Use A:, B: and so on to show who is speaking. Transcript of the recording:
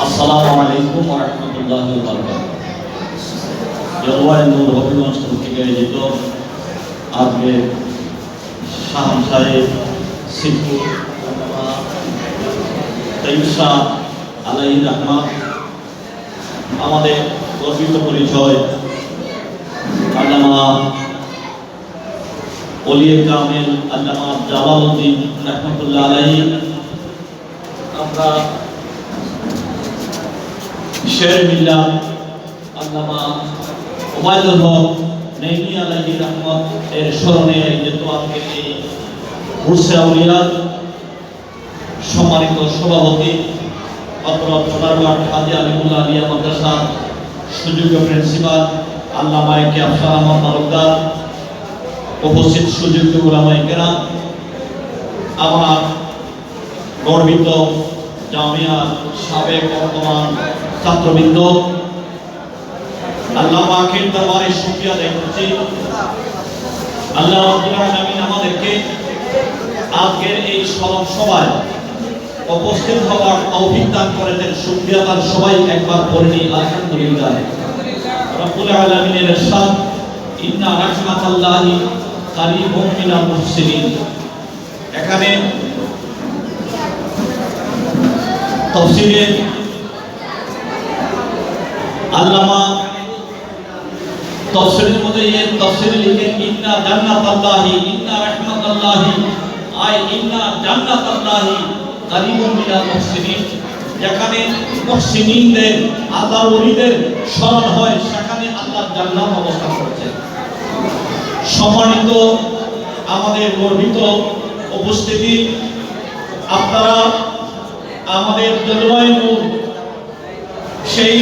A: আসসালামু আলাইকুম ওয়া রাহমাতুল্লাহি ওয়া বারাকাতুহু। জলওয়ায় নূর হবিগঞ্জ থেকে আয়োজিত আজকে শাহ সাহেব সিদ্ধু তাইসা আলাইহির রহমান আমাদের গর্বিত পরিচয় আল্লামা ওলিয়ে কামেল আল্লামা জালালউদ্দিন রাহমাতুল্লাহ আলাইহি। আমরা শের মিল্লাত আল্লামা ওবায়দুল হক নেইমি আলাইহি রহমত এর স্মরণে যেহেতু আজকে এই উরসে আউলিয়াত সম্মানিত সভাপতি অত্র সোনারঘাট হাজী আলিমুল্লাহ আলিয়া মাদ্রাসা সুযোগ্য প্রিন্সিপাল আল্লামা একে আফসার আহমদ তালুকদার, উপস্থিত সুযোগ্য উলামায়ে কেরাম, আমার গর্বিত জামিয়া সাবেক বর্তমান ছাত্রবৃন্দ, আল্লাহ পাকের দরবারে শুকরিয়া আদায় করছি। আল্লাহ রাব্বুল আলামিন আমাদেরকে আজকের এই স্মরণ সভায় উপস্থিত হওয়ার তৌফিক দান করেছেন। শুকরিয়া তার সবাই একবার পড়ে নিই আলহামদুলিল্লাহ। রাব্বুল আলামিনের ইরশাদ, ইন্না রাহমাতাল্লাহি কারীবুম মিনাল মুহসিনিন। এখানে তাফসীরে আল্লামা তাফসীরের মধ্যে এই তাফসীরে লিখেন ইন্না জান্নাতাল্লাহি ইন্না রাহমাতাল্লাহি আই ইন্না জান্নাতাল্লাহি কারীবুম মিনাল মুহসিনিন। যেখানে মুহসিনিনদের আল্লাহর ওলিদের স্মরণ হয় সেখানে আল্লাহর জান্নাত অবস্থান করেছে। সম্মানিত আমাদের গর্বিত উপস্থিতি, আপনারা আমাদের জলওয়ায় নূর সেই